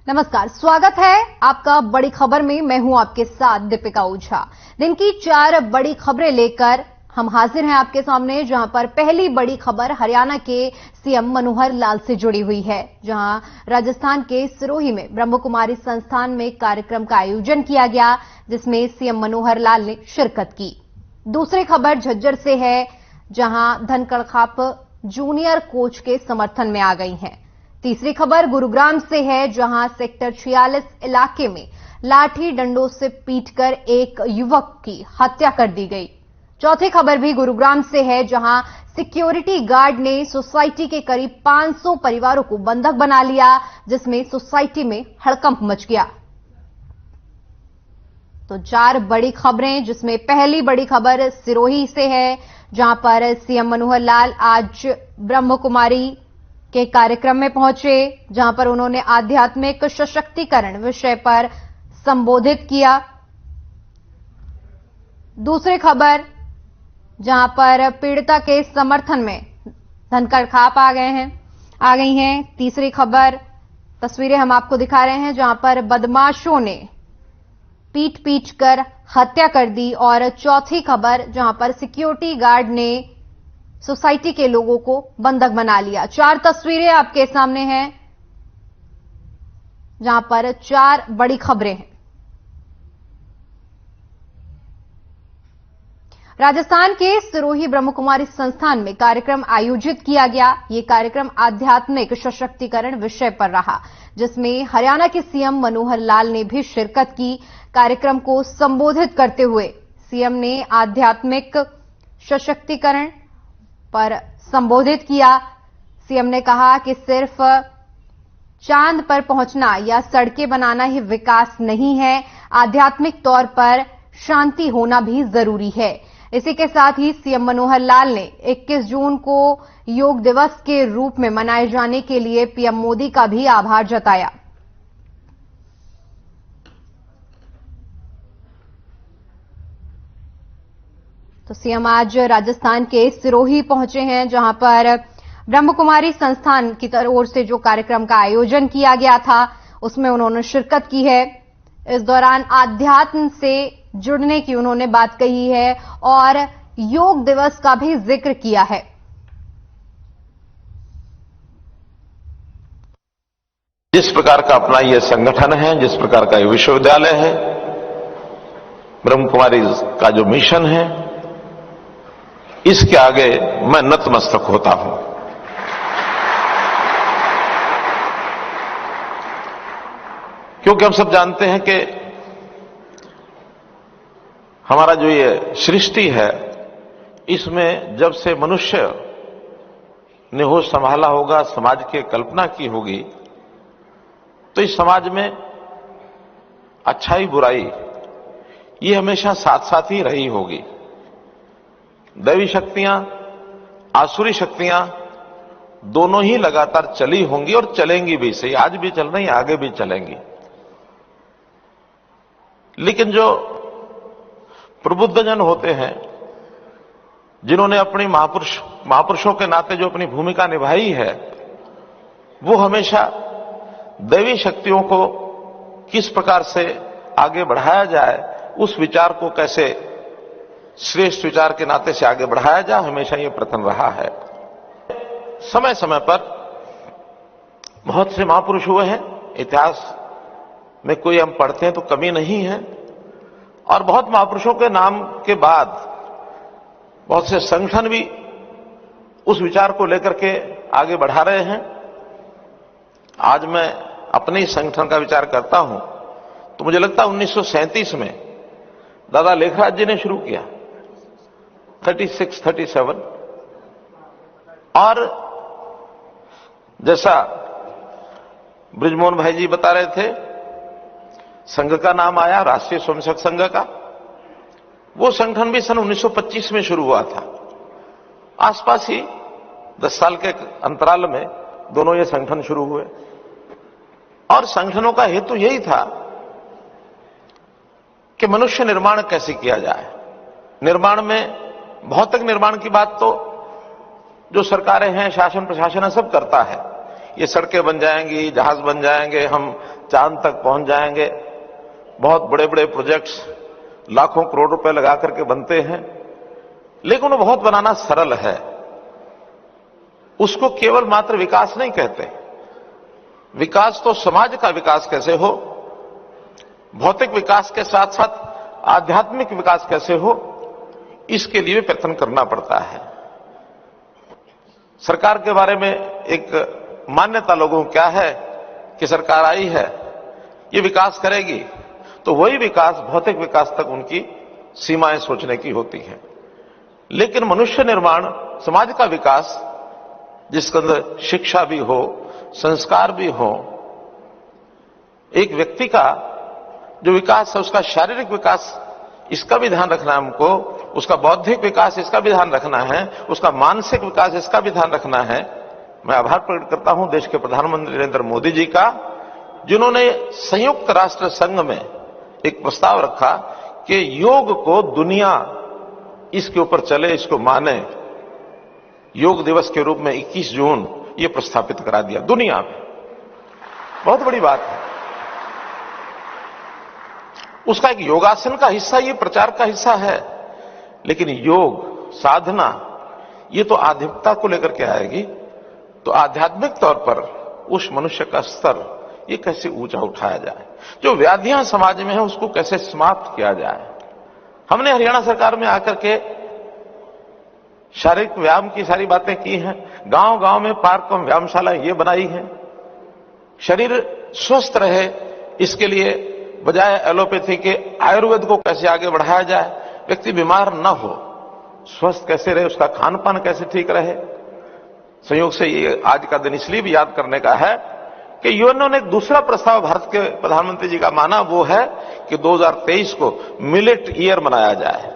नमस्कार, स्वागत है आपका बड़ी खबर में। मैं हूं आपके साथ दीपिका ओझा। दिन की 4 बड़ी खबरें लेकर हम हाजिर हैं आपके सामने, जहां पर पहली बड़ी खबर हरियाणा के सीएम मनोहर लाल से जुड़ी हुई है, जहां राजस्थान के सिरोही में ब्रह्म कुमारी संस्थान में कार्यक्रम का आयोजन किया गया, जिसमें सीएम मनोहर लाल ने शिरकत की। दूसरी खबर झज्जर से है, जहां धनकड़खाप जूनियर कोच के समर्थन में आ गई हैं। तीसरी खबर गुरुग्राम से है, जहां सेक्टर 46 इलाके में लाठी डंडों से पीटकर एक युवक की हत्या कर दी गई। चौथी खबर भी गुरुग्राम से है, जहां सिक्योरिटी गार्ड ने सोसाइटी के करीब 500 परिवारों को बंधक बना लिया, जिसमें सोसाइटी में हड़कंप मच गया। तो 4 बड़ी खबरें, जिसमें पहली बड़ी खबर सिरोही से है, जहां पर सीएम मनोहर लाल आज ब्रह्म कुमारी के कार्यक्रम में पहुंचे, जहां पर उन्होंने आध्यात्मिक सशक्तिकरण विषय पर संबोधित किया। दूसरी खबर, जहां पर पीड़िता के समर्थन में धनकड़खाप आ गई हैं। तीसरी खबर, तस्वीरें हम आपको दिखा रहे हैं, जहां पर बदमाशों ने पीट कर हत्या कर दी। और चौथी खबर, जहां पर सिक्योरिटी गार्ड ने सोसाइटी के लोगों को बंधक बना लिया। 4 तस्वीरें आपके सामने हैं, जहां पर 4 बड़ी खबरें हैं। राजस्थान के सिरोही ब्रह्म कुमारी संस्थान में कार्यक्रम आयोजित किया गया। ये कार्यक्रम आध्यात्मिक सशक्तिकरण विषय पर रहा, जिसमें हरियाणा के सीएम मनोहर लाल ने भी शिरकत की। कार्यक्रम को संबोधित करते हुए सीएम ने आध्यात्मिक सशक्तिकरण पर संबोधित किया। सीएम ने कहा कि सिर्फ चांद पर पहुंचना या सड़कें बनाना ही विकास नहीं है, आध्यात्मिक तौर पर शांति होना भी जरूरी है। इसी के साथ ही सीएम मनोहर लाल ने 21 जून को योग दिवस के रूप में मनाए जाने के लिए पीएम मोदी का भी आभार जताया। तो सीएम आज राजस्थान के सिरोही पहुंचे हैं, जहां पर ब्रह्म कुमारी संस्थान की ओर से जो कार्यक्रम का आयोजन किया गया था, उसमें उन्होंने शिरकत की है। इस दौरान आध्यात्म से जुड़ने की उन्होंने बात कही है और योग दिवस का भी जिक्र किया है। जिस प्रकार का अपना यह संगठन है, जिस प्रकार का यह विश्वविद्यालय है, ब्रह्म कुमारी का जो मिशन है, इसके आगे मैं नतमस्तक होता हूं। क्योंकि हम सब जानते हैं कि हमारा जो ये सृष्टि है, इसमें जब से मनुष्य ने होश संभाला होगा, समाज की कल्पना की होगी, तो इस समाज में अच्छाई बुराई ये हमेशा साथ साथ ही रही होगी। दैवी शक्तियां, आसुरी शक्तियां दोनों ही लगातार चली होंगी और चलेंगी भी। सही, आज भी चल रही, आगे भी चलेंगी। लेकिन जो प्रबुद्ध जन होते हैं, जिन्होंने अपनी महापुरुषों के नाते जो अपनी भूमिका निभाई है, वो हमेशा दैवी शक्तियों को किस प्रकार से आगे बढ़ाया जाए, उस विचार को कैसे श्रेष्ठ विचार के नाते से आगे बढ़ाया जाए, हमेशा ये प्रथम रहा है। समय समय पर बहुत से महापुरुष हुए हैं, इतिहास में कोई हम पढ़ते हैं तो कमी नहीं है। और बहुत महापुरुषों के नाम के बाद बहुत से संगठन भी उस विचार को लेकर के आगे बढ़ा रहे हैं। आज मैं अपने ही संगठन का विचार करता हूं तो मुझे लगता है 1937 में दादा लेखराज जी ने शुरू किया, 36-37। और जैसा ब्रिजमोहन भाई जी बता रहे थे, संघ का नाम आया राष्ट्रीय स्वयंसेवक संघ का। वो संगठन भी सन 1925 में शुरू हुआ था। आसपास ही 10 साल के अंतराल में दोनों ये संगठन शुरू हुए। और संगठनों का हेतु यही था कि मनुष्य निर्माण कैसे किया जाए। निर्माण में भौतिक निर्माण की बात तो जो सरकारें हैं, शासन प्रशासन है, सब करता है। ये सड़कें बन जाएंगी, जहाज बन जाएंगे, हम चांद तक पहुंच जाएंगे। बहुत बड़े बड़े प्रोजेक्ट्स लाखों करोड़ रुपए लगा करके बनते हैं, लेकिन वो बहुत बनाना सरल है। उसको केवल मात्र विकास नहीं कहते। विकास तो समाज का विकास कैसे हो, भौतिक विकास के साथ साथ आध्यात्मिक विकास कैसे हो, इसके लिए प्रयत्न करना पड़ता है। सरकार के बारे में एक मान्यता लोगों को क्या है कि सरकार आई है, ये विकास करेगी, तो वही विकास भौतिक विकास तक उनकी सीमाएं सोचने की होती है। लेकिन मनुष्य निर्माण, समाज का विकास, जिसके अंदर शिक्षा भी हो, संस्कार भी हो, एक व्यक्ति का जो विकास है उसका शारीरिक विकास, इसका भी ध्यान रखना है हमको, उसका बौद्धिक विकास इसका भी ध्यान रखना है, उसका मानसिक विकास इसका भी ध्यान रखना है। मैं आभार प्रकट करता हूं देश के प्रधानमंत्री नरेंद्र मोदी जी का, जिन्होंने संयुक्त राष्ट्र संघ में एक प्रस्ताव रखा कि योग को दुनिया इसके ऊपर चले, इसको माने। योग दिवस के रूप में 21 जून ये प्रस्थापित करा दिया दुनिया में। बहुत बड़ी बात है। उसका एक योगासन का हिस्सा, ये प्रचार का हिस्सा है। लेकिन योग साधना ये तो आध्यात्मिकता को लेकर के आएगी, तो आध्यात्मिक तौर पर उस मनुष्य का स्तर ये कैसे ऊंचा उठाया जाए, जो व्याधियां समाज में है उसको कैसे समाप्त किया जाए। हमने हरियाणा सरकार में आकर के शारीरिक व्यायाम की सारी बातें की हैं, गांव गांव में पार्क और व्यायामशाला ये बनाई है। शरीर स्वस्थ रहे इसके लिए बजाय एलोपैथी के आयुर्वेद को कैसे आगे बढ़ाया जाए, व्यक्ति बीमार न हो, स्वस्थ कैसे रहे, उसका खान पान कैसे ठीक रहे। संयोग से ये आज का दिन इसलिए भी याद करने का है कि यूएनओ ने एक दूसरा प्रस्ताव भारत के प्रधानमंत्री जी का माना, वो है कि 2023 को मिलेट ईयर मनाया जाए।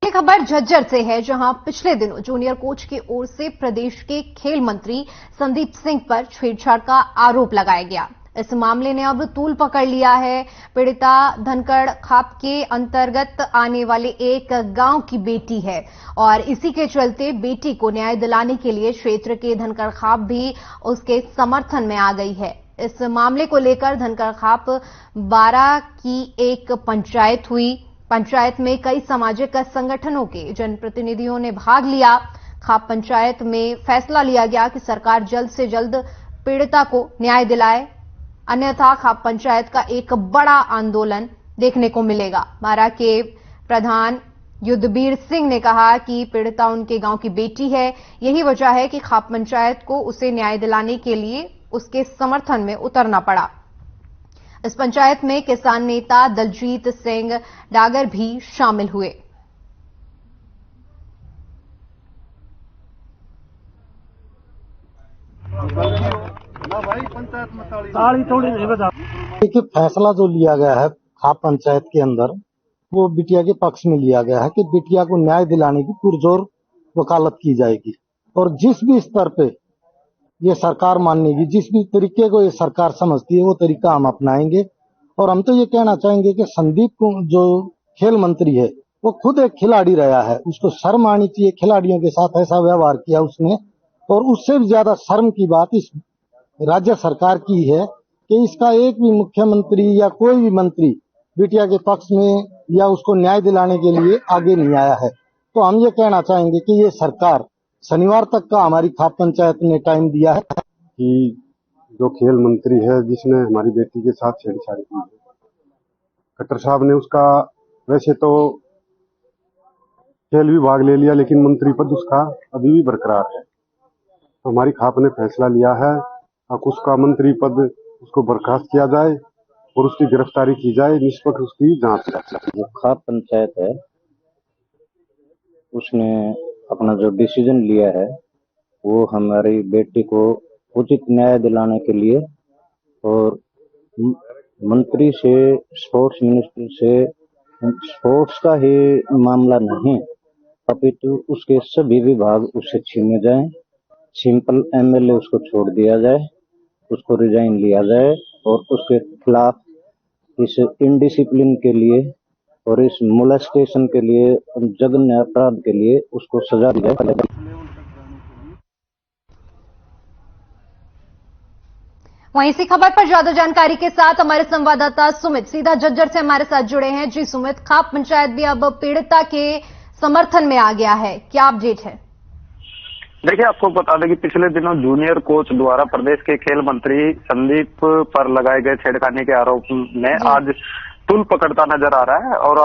खबर झज्जर से है, जहां पिछले दिनों जूनियर कोच की ओर से प्रदेश के खेल मंत्री संदीप सिंह पर छेड़छाड़ का आरोप लगाया गया। इस मामले ने अब तूल पकड़ लिया है। पीड़िता धनकड़ खाप के अंतर्गत आने वाले एक गांव की बेटी है और इसी के चलते बेटी को न्याय दिलाने के लिए क्षेत्र के धनकड़ खाप भी उसके समर्थन में आ गई है। इस मामले को लेकर धनकड़ खाप 12 की एक पंचायत हुई। पंचायत में कई सामाजिक संगठनों के जनप्रतिनिधियों ने भाग लिया। खाप पंचायत में फैसला लिया गया कि सरकार जल्द से जल्द पीड़िता को न्याय दिलाए, अन्यथा खाप पंचायत का एक बड़ा आंदोलन देखने को मिलेगा। बारा के प्रधान युद्धबीर सिंह ने कहा कि पीड़िता उनके गांव की बेटी है, यही वजह है कि खाप पंचायत को उसे न्याय दिलाने के लिए उसके समर्थन में उतरना पड़ा। इस पंचायत में किसान नेता दलजीत सिंह डागर भी शामिल हुए। देखिए, फैसला जो लिया गया है खाप पंचायत के अंदर, वो बिटिया के पक्ष में लिया गया है कि बिटिया को न्याय दिलाने की पुरजोर वकालत की जाएगी और जिस भी स्तर पे ये सरकार मानेगी, जिस भी तरीके को ये सरकार समझती है, वो तरीका हम अपनाएंगे। और हम तो ये कहना चाहेंगे कि संदीप को जो खेल मंत्री है वो खुद एक खिलाड़ी रहा है, उसको शर्म आनी चाहिए। खिलाड़ियों के साथ ऐसा व्यवहार किया उसने, और उससे भी ज्यादा शर्म की बात इस राज्य सरकार की है कि इसका एक भी मुख्यमंत्री या कोई भी मंत्री बिटिया के पक्ष में या उसको न्याय दिलाने के लिए आगे नहीं आया है। तो हम ये कहना चाहेंगे कि ये सरकार शनिवार तक का हमारी खाप पंचायत ने टाइम दिया है कि जो खेल मंत्री है जिसने हमारी बेटी के साथ छेड़छाड़ी की है, खट्टर साहब ने उसका वैसे तो खेल विभाग ले लिया, लेकिन मंत्री पद उसका अभी भी बरकरार है। तो हमारी खाप ने फैसला लिया है अब उसका मंत्री पद उसको बर्खास्त किया जाए और उसकी गिरफ्तारी की जाए, निष्पक्ष उसकी जांच की जाए। जो खाप पंचायत है उसने अपना जो डिसीजन लिया है वो हमारी बेटी को उचित न्याय दिलाने के लिए और मंत्री से, स्पोर्ट्स मिनिस्टर से स्पोर्ट्स का ही मामला नहीं अपितु उसके सभी विभाग उससे छीने जाएं, सिंपल एमएलए उसको छोड़ दिया जाए, उसको रिजाइन लिया जाए और उसके खिलाफ इस इनडिसिप्लिन के लिए और इस मोलेस्टेशन के लिए, जघन्य अपराध के लिए उसको सजा दी जाए। वहीं इसी खबर पर ज्यादा जानकारी के साथ हमारे संवाददाता सुमित सीधा झज्जर से हमारे साथ जुड़े हैं। जी सुमित, खाप पंचायत भी अब पीड़िता के समर्थन में आ गया है, क्या अपडेट है? देखिए, आपको बता दें कि पिछले दिनों जूनियर कोच द्वारा प्रदेश के खेल मंत्री संदीप पर लगाए गए छेड़खानी के आरोप में आज तूल पकड़ता नजर आ रहा है। और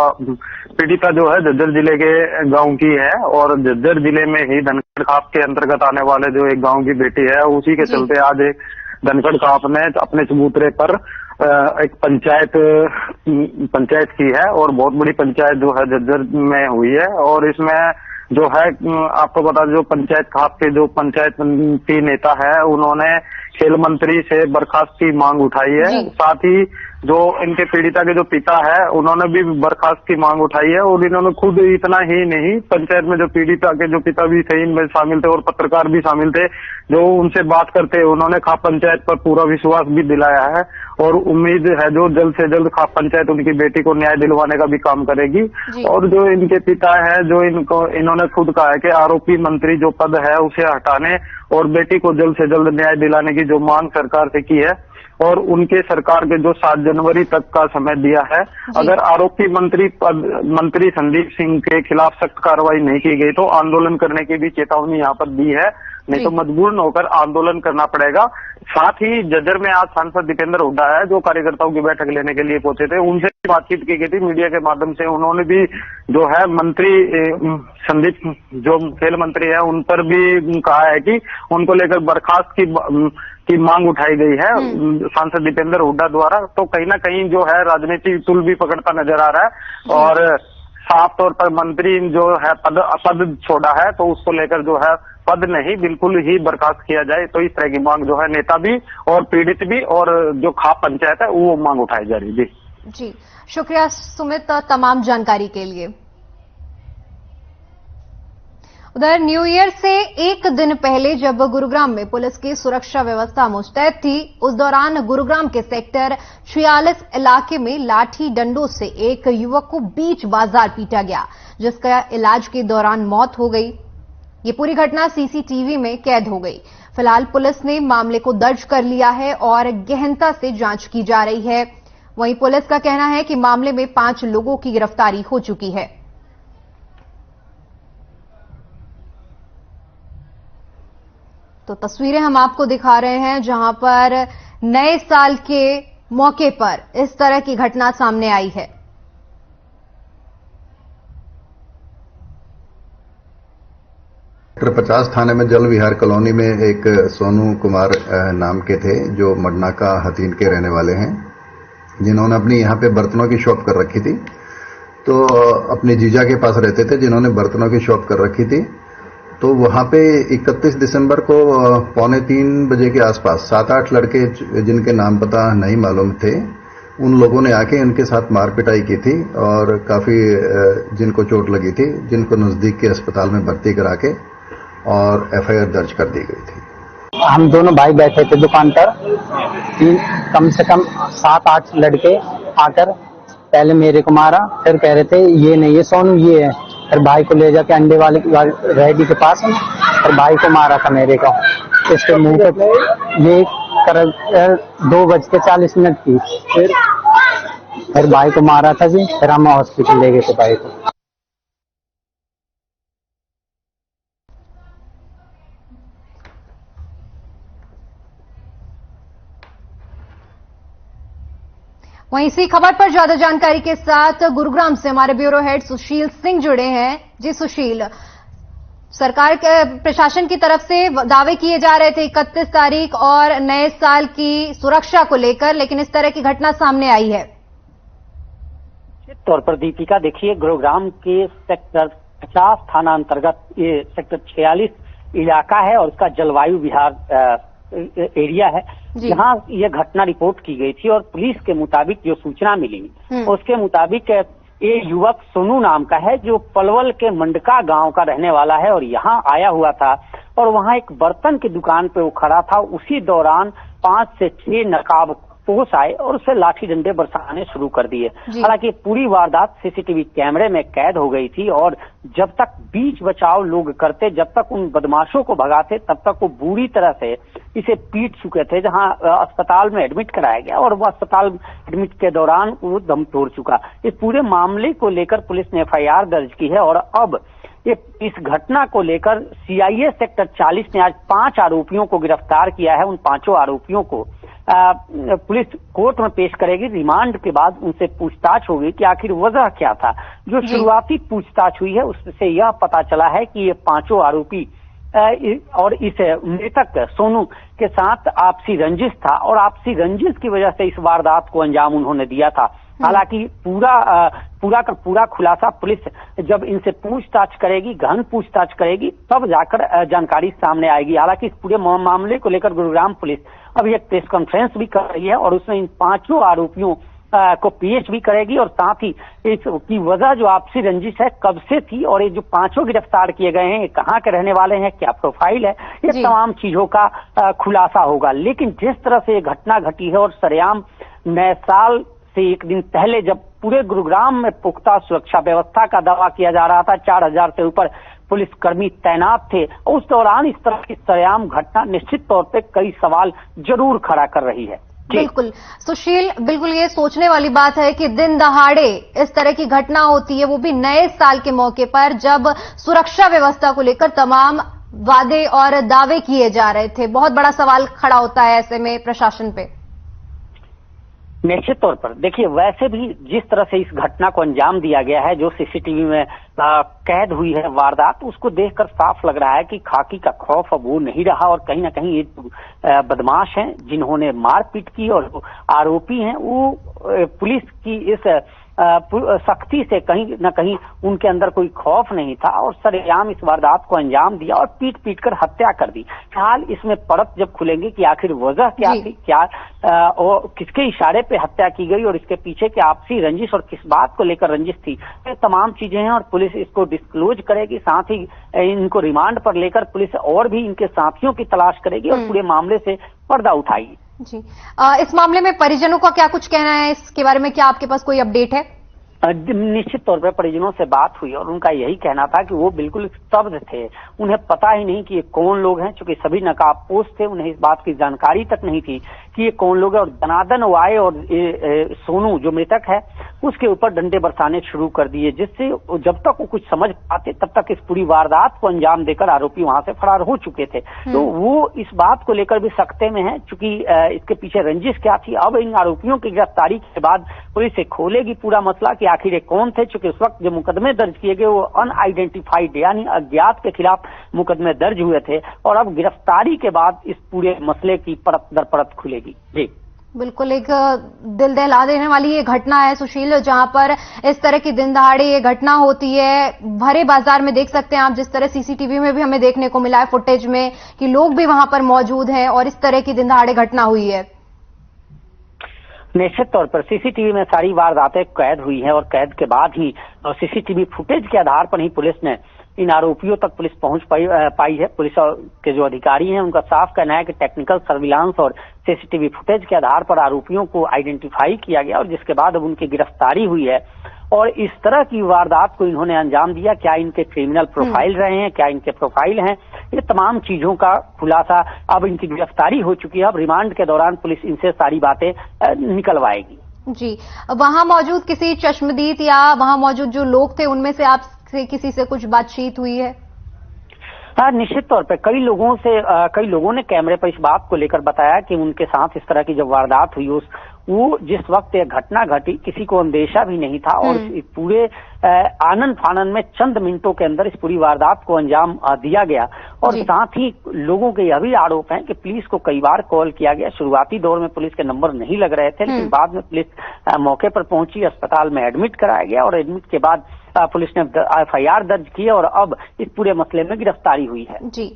पीड़िता जो है झज्जर जिले के गांव की है और झज्जर जिले में ही धनखड़ खाप के अंतर्गत आने वाले जो एक गांव की बेटी है, उसी के चलते आज एक धनखड़ खाप ने अपने चबूतरे पर एक पंचायत की है और बहुत बड़ी पंचायत जो है झज्जर में हुई है। और इसमें जो है आपको बता दें, जो पंचायत खाप के जो पंचायत की नेता है, उन्होंने खेल मंत्री से बर्खास्त की मांग उठाई है। साथ ही जो इनके पीड़िता के जो पिता है, उन्होंने भी बर्खास्त की मांग उठाई है। और इन्होंने खुद इतना ही नहीं, पंचायत में जो पीड़िता के जो पिता भी थे इनमें शामिल थे और पत्रकार भी शामिल थे, जो उनसे बात करते उन्होंने खाप पंचायत पर पूरा विश्वास भी दिलाया है और उम्मीद है जो जल्द से जल्द खाप पंचायत उनकी बेटी को न्याय दिलवाने का भी काम करेगी। और जो इनके पिता है, जो इन्होंने खुद कहा है कि आरोपी मंत्री जो पद है उसे हटाने और बेटी को जल्द से जल्द न्याय दिलाने की जो मांग सरकार से की है और उनके सरकार के जो 7 जनवरी तक का समय दिया है, अगर आरोपी मंत्री संदीप सिंह के खिलाफ सख्त कार्रवाई नहीं की गई तो आंदोलन करने की भी चेतावनी यहाँ पर दी है, नहीं तो मजबूरन होकर आंदोलन करना पड़ेगा। साथ ही झज्जर में आज सांसद दीपेंद्र हुड्डा है जो कार्यकर्ताओं की बैठक लेने के लिए पहुंचे थे, उनसे बातचीत की गई थी मीडिया के माध्यम से। उन्होंने भी जो है मंत्री संदीप जो खेल मंत्री है उन पर भी कहा है कि उनको लेकर बर्खास्त की मांग उठाई गई है सांसद दीपेंद्र हुड्डा द्वारा। तो कहीं ना कहीं जो है राजनीतिक तुल भी पकड़ता नजर आ रहा है और साफ तौर पर मंत्री जो है पद छोड़ा है तो उसको लेकर जो है पद नहीं बिल्कुल ही बर्खास्त किया जाए, तो इस तरह की मांग जो है नेता भी और पीड़ित भी और जो खाप पंचायत है वो मांग उठाई जा रही है। जी शुक्रिया सुमित तमाम जानकारी के लिए। उधर न्यू ईयर से एक दिन पहले जब गुरुग्राम में पुलिस की सुरक्षा व्यवस्था मुस्तैद थी, उस दौरान गुरुग्राम के सेक्टर 46 इलाके में लाठी डंडों से एक युवक को बीच बाजार पीटा गया, जिसका इलाज के दौरान मौत हो गई। ये पूरी घटना सीसीटीवी में कैद हो गई। फिलहाल पुलिस ने मामले को दर्ज कर लिया है और गहनता से जांच की जा रही है। वहीं पुलिस का कहना है कि मामले में 5 लोगों की गिरफ्तारी हो चुकी है। तो तस्वीरें हम आपको दिखा रहे हैं जहां पर नए साल के मौके पर इस तरह की घटना सामने आई है। सेक्टर 50 थाने में जल विहार कॉलोनी में एक सोनू कुमार नाम के थे जो मडनाका हथीन के रहने वाले हैं, जिन्होंने अपनी यहाँ पे बर्तनों की शॉप कर रखी थी। तो अपने जीजा के पास रहते थे जिन्होंने बर्तनों की शॉप कर रखी थी। तो वहां पे 31 दिसंबर को 2:45 बजे के आसपास 7-8 लड़के जिनके नाम पता नहीं मालूम थे, उन लोगों ने आके उनके साथ मारपिटाई की थी और काफी जिनको चोट लगी थी, जिनको नजदीक के अस्पताल में भर्ती करा के और एफआईआर दर्ज कर दी गई थी। हम दोनों भाई बैठे थे दुकान पर, कम से कम 7-8 लड़के आकर पहले मेरे को मारा, फिर कह रहे थे ये नहीं है सोनू ये है, फिर भाई को ले जाके अंडे वाले रेडी के पास फिर भाई को मारा था मेरे को, इसके मुंह पे ये 2:40 की, फिर भाई को मारा था जी, फिर हम हॉस्पिटल ले गए थे भाई को। वहीं इसी खबर पर ज्यादा जानकारी के साथ गुरुग्राम से हमारे ब्यूरो हेड सुशील सिंह जुड़े हैं। जी सुशील, सरकार के प्रशासन की तरफ से दावे किए जा रहे थे 31 तारीख और नए साल की सुरक्षा को लेकर, लेकिन इस तरह की घटना सामने आई है। निश्चित तौर पर दीपिका, देखिए गुरुग्राम के सेक्टर 50 थाना अंतर्गत ये सेक्टर 46 इलाका है और उसका जलवायु विहार एरिया है। यहाँ यह घटना रिपोर्ट की गई थी और पुलिस के मुताबिक जो सूचना मिली उसके मुताबिक ये युवक सोनू नाम का है जो पलवल के मंडका गांव का रहने वाला है और यहाँ आया हुआ था और वहाँ एक बर्तन की दुकान पे वो खड़ा था। उसी दौरान 5 से 6 होश आए और उसे लाठी डंडे बरसाने शुरू कर दिए। हालांकि पूरी वारदात सीसीटीवी कैमरे में कैद हो गई थी और जब तक बीच बचाव लोग करते, जब तक उन बदमाशों को भगाते, तब तक वो बुरी तरह से इसे पीट चुके थे, जहां अस्पताल में एडमिट कराया गया और वो अस्पताल एडमिट के दौरान वो दम तोड़ चुका। इस पूरे मामले को लेकर पुलिस ने एफआईआर दर्ज की है और अब इस घटना को लेकर सीआईए सेक्टर 40 ने आज 5 आरोपियों को गिरफ्तार किया है। उन 5 आरोपियों को पुलिस कोर्ट में पेश करेगी। रिमांड के बाद उनसे पूछताछ होगी कि आखिर वजह क्या था। जो शुरुआती पूछताछ हुई है उससे यह पता चला है कि ये 5 आरोपी और इस मृतक सोनू के साथ आपसी रंजिश था और आपसी रंजिश की वजह से इस वारदात को अंजाम उन्होंने दिया था। हालांकि पूरा खुलासा पुलिस जब इनसे पूछताछ करेगी, गहन पूछताछ करेगी, तब जाकर जानकारी सामने आएगी। हालांकि इस पूरे मामले को लेकर गुरुग्राम पुलिस अभी एक प्रेस कॉन्फ्रेंस भी कर रही है और उसमें इन 5 आरोपियों को पेश भी करेगी और साथ ही इसकी वजह जो आपसी रंजिश है कब से थी और ये जो 5 गिरफ्तार किए गए हैं कहाँ के रहने वाले हैं, क्या प्रोफाइल है, ये तमाम चीजों का खुलासा होगा। लेकिन जिस तरह से ये घटना घटी है और सरेआम नए साल से एक दिन पहले जब पूरे गुरुग्राम में पुख्ता सुरक्षा व्यवस्था का दावा किया जा रहा था, 4000 से ऊपर पुलिसकर्मी तैनात थे, उस दौरान इस तरह की सरेआम घटना निश्चित तौर पे कई सवाल जरूर खड़ा कर रही है। बिल्कुल सुशील, बिल्कुल ये सोचने वाली बात है कि दिन दहाड़े इस तरह की घटना होती है, वो भी नए साल के मौके पर जब सुरक्षा व्यवस्था को लेकर तमाम वादे और दावे किए जा रहे थे। बहुत बड़ा सवाल खड़ा होता है ऐसे में प्रशासन पे। निश्चित तौर पर देखिए, वैसे भी जिस तरह से इस घटना को अंजाम दिया गया है, जो सीसीटीवी में कैद हुई है वारदात, उसको देखकर साफ लग रहा है कि खाकी का खौफ अब वो नहीं रहा और कहीं ना कहीं ये बदमाश हैं जिन्होंने मारपीट की और आरोपी हैं वो पुलिस की इस सख्ती से कहीं न कहीं उनके अंदर कोई खौफ नहीं था और सरेआम इस वारदात को अंजाम दिया और पीट पीट कर हत्या कर दी। फिलहाल इसमें परत जब खुलेंगी कि आखिर वजह क्या थी, क्या और किसके इशारे पे हत्या की गई और इसके पीछे के आपसी रंजिश और किस बात को लेकर रंजिश थी, ये तमाम चीजें हैं और पुलिस इसको डिस्क्लोज करेगी। साथ ही इनको रिमांड पर लेकर पुलिस और भी इनके साथियों की तलाश करेगी और पूरे मामले से पर्दा उठाएगी। जी, इस मामले में परिजनों का क्या कुछ कहना है, इसके बारे में क्या आपके पास कोई अपडेट है? निश्चित तौर पर परिजनों से बात हुई और उनका यही कहना था कि वो बिल्कुल स्तब्ध थे, उन्हें पता ही नहीं कि ये कौन लोग हैं, क्योंकि सभी नकाबपोश थे, उन्हें इस बात की जानकारी तक नहीं थी कि ये कौन लोग हैं। और दनादन वो आए और सोनू जो मृतक है उसके ऊपर डंडे बरसाने शुरू कर दिए, जिससे जब तक वो कुछ समझ पाते तब तक इस पूरी वारदात को अंजाम देकर आरोपी वहां से फरार हो चुके थे। तो वो इस बात को लेकर भी सकते में है, चूंकि इसके पीछे रंजिश क्या थी। अब इन आरोपियों की गिरफ्तारी के बाद पुलिस से खोलेगी पूरा मसला कि आखिर ये कौन थे, चूंकि उस वक्त जो मुकदमे दर्ज किए गए वो अनआइडेंटिफाइड यानी अज्ञात के खिलाफ मुकदमे दर्ज हुए थे और अब गिरफ्तारी के बाद इस पूरे मसले की परत दर परत खुलेगी। जी बिल्कुल, एक दिल दहला देने वाली ये घटना है सुशील, जहां पर इस तरह की दिन दहाड़े ये घटना होती है। भरे बाजार में देख सकते हैं आप, जिस तरह सीसीटीवी में भी हमें देखने को मिला है फुटेज में कि लोग भी वहां पर मौजूद हैं और इस तरह की दिन दहाड़े घटना हुई है। निश्चित तौर पर सीसीटीवी में सारी वारदातें कैद हुई है और कैद के बाद ही सीसीटीवी फुटेज के आधार पर ही पुलिस ने इन आरोपियों तक पुलिस पहुंच पाई है। पुलिस के जो अधिकारी हैं उनका साफ कहना है कि टेक्निकल सर्विलांस और सीसीटीवी फुटेज के आधार पर आरोपियों को आइडेंटिफाई किया गया और जिसके बाद अब उनकी गिरफ्तारी हुई है और इस तरह की वारदात को इन्होंने अंजाम दिया। क्या इनके क्रिमिनल प्रोफाइल रहे हैं, क्या इनके प्रोफाइल हैं, ये तमाम चीजों का खुलासा अब इनकी गिरफ्तारी हो चुकी है। अब रिमांड के दौरान पुलिस इनसे सारी बातें निकलवाएगी। जी, वहां मौजूद किसी चश्मदीद या वहां मौजूद जो लोग थे उनमें से आपसे किसी से कुछ बातचीत हुई है? निश्चित तौर पे कई लोगों ने कैमरे पर इस बात को लेकर बताया कि उनके साथ इस तरह की जब वारदात हुई वो जिस वक्त यह घटना घटी किसी को अंदेशा भी नहीं था और इस पूरे आनन फानन में चंद मिनटों के अंदर इस पूरी वारदात को अंजाम दिया गया। और साथ ही लोगों के यह भी आरोप हैं कि पुलिस को कई बार कॉल किया गया। शुरुआती दौर में पुलिस के नंबर नहीं लग रहे थे, लेकिन बाद में पुलिस मौके पर पहुंची, अस्पताल में एडमिट कराया गया और एडमिट के बाद पुलिस ने एफआईआर दर्ज की और अब इस पूरे मसले में गिरफ्तारी हुई है। जी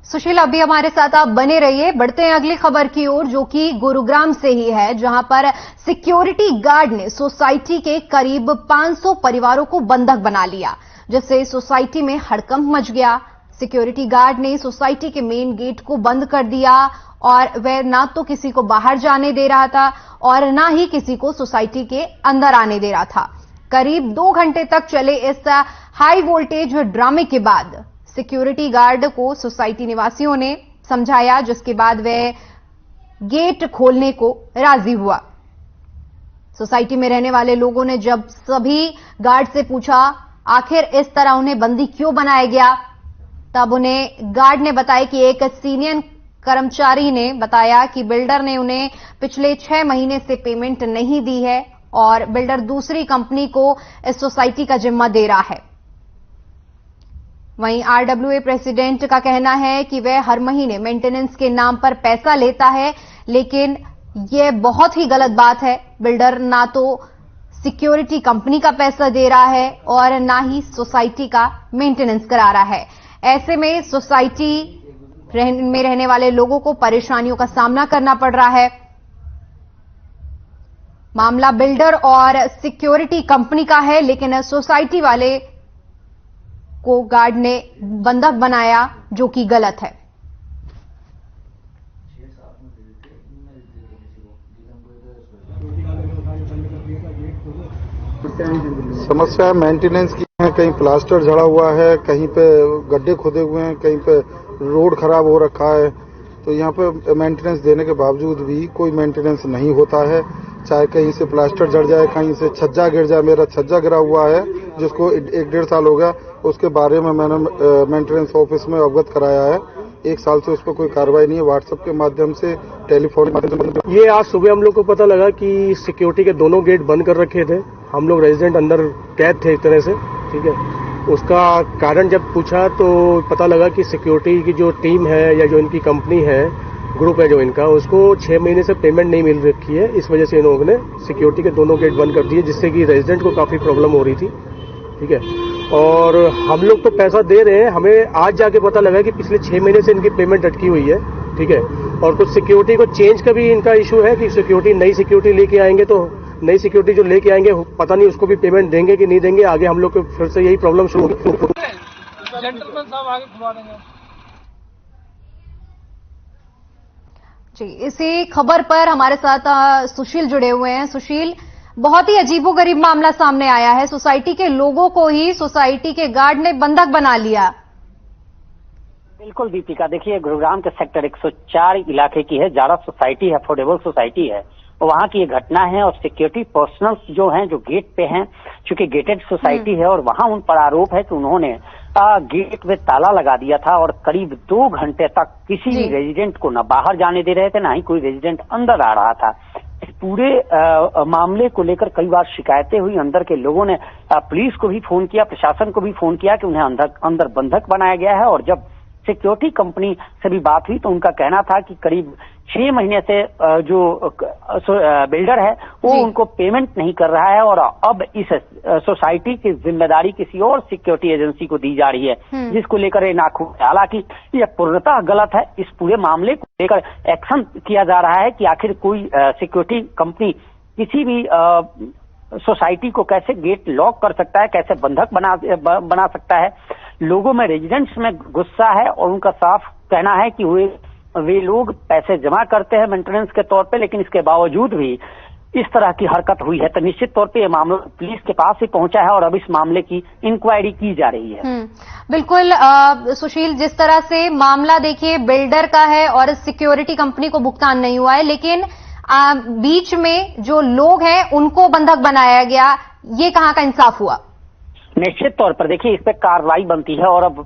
सुशील, अभी हमारे साथ आप बने रहिए। बढ़ते हैं अगली खबर की ओर, जो कि गुरुग्राम से ही है, जहां पर सिक्योरिटी गार्ड ने सोसाइटी के करीब 500 परिवारों को बंधक बना लिया, जिससे सोसाइटी में हड़कंप मच गया। सिक्योरिटी गार्ड ने सोसाइटी के मेन गेट को बंद कर दिया और वह ना तो किसी को बाहर जाने दे रहा था और ना ही किसी को सोसाइटी के अंदर आने दे रहा था। करीब 2 घंटे तक चले इस हाई वोल्टेज ड्रामे के बाद सिक्योरिटी गार्ड को सोसाइटी निवासियों ने समझाया, जिसके बाद वह गेट खोलने को राजी हुआ। सोसाइटी में रहने वाले लोगों ने जब सभी गार्ड से पूछा आखिर इस तरह उन्हें बंदी क्यों बनाया गया, तब उन्हें गार्ड ने बताया कि एक सीनियर कर्मचारी ने बताया कि बिल्डर ने उन्हें पिछले 6 महीने से पेमेंट नहीं दी है और बिल्डर दूसरी कंपनी को इस सोसाइटी का जिम्मा दे रहा है। वहीं आरडब्ल्यूए प्रेसिडेंट का कहना है कि वह हर महीने मेंटेनेंस के नाम पर पैसा लेता है, लेकिन यह बहुत ही गलत बात है। बिल्डर ना तो सिक्योरिटी कंपनी का पैसा दे रहा है और ना ही सोसाइटी का मेंटेनेंस करा रहा है। ऐसे में सोसाइटी में रहने वाले लोगों को परेशानियों का सामना करना पड़ रहा है। मामला बिल्डर और सिक्योरिटी कंपनी का है, लेकिन सोसाइटी वाले को गार्ड ने बंधक बनाया, जो कि गलत है। समस्या मेंटेनेंस की है, कहीं प्लास्टर झड़ा हुआ है, कहीं पे गड्ढे खोदे हुए हैं, कहीं पे रोड खराब हो रखा है। तो यहाँ पे मेंटेनेंस देने के बावजूद भी कोई मेंटेनेंस नहीं होता है। चाहे कहीं से प्लास्टर झड़ जाए, कहीं से छज्जा गिर जाए। मेरा छज्जा गिरा हुआ है जिसको 1-1.5 साल हो गया, उसके बारे में मैंने मेंटेनेंस ऑफिस में अवगत कराया है। 1 साल से उस पर कोई कार्रवाई नहीं है। व्हाट्सएप के माध्यम से, टेलीफोन के माध्यम से। ये आज सुबह हम लोग को पता लगा कि सिक्योरिटी के दोनों गेट बंद कर रखे थे। हम लोग रेजिडेंट अंदर कैद थे एक तरह से, ठीक है। उसका कारण जब पूछा तो पता लगा कि सिक्योरिटी की जो टीम है या जो इनकी कंपनी है, ग्रुप है जो इनका, उसको 6 महीने से पेमेंट नहीं मिल रखी है। इस वजह से इन लोगों ने सिक्योरिटी के दोनों गेट बंद कर दिए, जिससे कि रेजिडेंट को काफी प्रॉब्लम हो रही थी, ठीक है। और हम लोग तो पैसा दे रहे हैं, हमें आज जाके पता लगा कि पिछले 6 महीने से इनकी पेमेंट अटकी हुई है, ठीक है। और कुछ सिक्योरिटी को चेंज का भी इनका इशू है कि सिक्योरिटी नई सिक्योरिटी लेके आएंगे, तो नई सिक्योरिटी जो लेके आएंगे पता नहीं उसको भी पेमेंट देंगे कि नहीं देंगे। आगे हम लोग को फिर से यही प्रॉब्लम शुरू होगी। जेंटलमैन साहब आगे घुमा देंगे। जी, इसी खबर पर हमारे साथ सुशील जुड़े हुए हैं। सुशील, बहुत ही अजीबोगरीब मामला सामने आया है। सोसाइटी के लोगों को ही सोसाइटी के गार्ड ने बंधक बना लिया। बिल्कुल दीपिका, देखिए गुरुग्राम के सेक्टर 104 इलाके की है, जारा सोसाइटी है, अफोर्डेबल सोसाइटी है। वहां की ये घटना है और सिक्योरिटी पर्सनल जो हैं, जो गेट पे हैं, चूंकि गेटेड सोसाइटी है और वहां उन पर आरोप है कि उन्होंने गेट में ताला लगा दिया था और करीब 2 घंटे तक किसी भी रेजिडेंट को न बाहर जाने दे रहे थे, ना ही कोई रेजिडेंट अंदर आ रहा था। इस पूरे मामले को लेकर कई बार शिकायतें हुई। अंदर के लोगों ने पुलिस को भी फोन किया, प्रशासन को भी फोन किया कि उन्हें अंदर बंधक बनाया गया है। और जब सिक्योरिटी कंपनी से भी बात हुई तो उनका कहना था कि करीब 6 महीने से जो बिल्डर है वो उनको पेमेंट नहीं कर रहा है और अब इस सोसाइटी की जिम्मेदारी किसी और सिक्योरिटी एजेंसी को दी जा रही है, जिसको लेकर ये नाखुश है। हालांकि यह पूर्णतः गलत है। इस पूरे मामले को लेकर एक्शन किया जा रहा है कि आखिर कोई सिक्योरिटी कंपनी किसी भी सोसाइटी को कैसे गेट लॉक कर सकता है, कैसे बंधक बना सकता है। लोगों में, रेजिडेंट्स में गुस्सा है और उनका साफ कहना है कि वे लोग पैसे जमा करते हैं मेंटेनेंस के तौर पे, लेकिन इसके बावजूद भी इस तरह की हरकत हुई है। तो निश्चित तौर पे ये मामला पुलिस के पास ही पहुंचा है और अब इस मामले की इंक्वायरी की जा रही है। बिल्कुल सुशील, जिस तरह से मामला देखिए बिल्डर का है और सिक्योरिटी कंपनी को भुगतान नहीं हुआ है, लेकिन बीच में जो लोग हैं उनको बंधक बनाया गया, ये कहां का इंसाफ हुआ? निश्चित तौर पर देखिए इस पे कार्रवाई बनती है और अब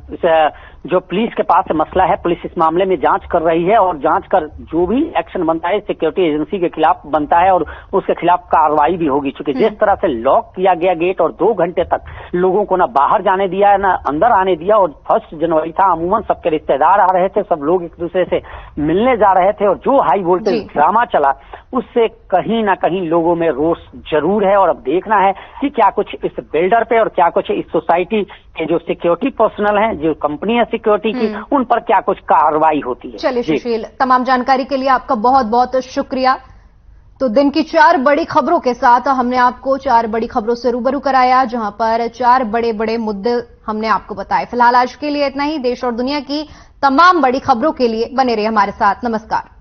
जो पुलिस के पास मसला है, पुलिस इस मामले में जांच कर रही है और जांच कर जो भी एक्शन बनता है सिक्योरिटी एजेंसी के खिलाफ बनता है और उसके खिलाफ कार्रवाई भी होगी। चूंकि जिस तरह से लॉक किया गया गेट और 2 घंटे तक लोगों को ना बाहर जाने दिया ना अंदर आने दिया और 1 जनवरी था, अमूमन सबके रिश्तेदार आ रहे थे, सब लोग एक दूसरे से मिलने जा रहे थे और जो हाई वोल्टेज ड्रामा चला उससे कहीं ना कहीं लोगों में रोष जरूर है। और अब देखना है कि क्या कुछ इस बिल्डर पे और क्या कुछ इस सोसाइटी के जो सिक्योरिटी पर्सनल हैं, जो कंपनी है सिक्योरिटी की, उन पर क्या कुछ कार्रवाई होती है। चलिए सुशील, तमाम जानकारी के लिए आपका बहुत बहुत शुक्रिया। तो दिन की 4 बड़ी खबरों के साथ हमने आपको 4 बड़ी खबरों से रूबरू कराया, जहां पर 4 बड़े बड़े मुद्दे हमने आपको बताए। फिलहाल आज के लिए इतना ही। देश और दुनिया की तमाम बड़ी खबरों के लिए बने रहिए हमारे साथ। नमस्कार।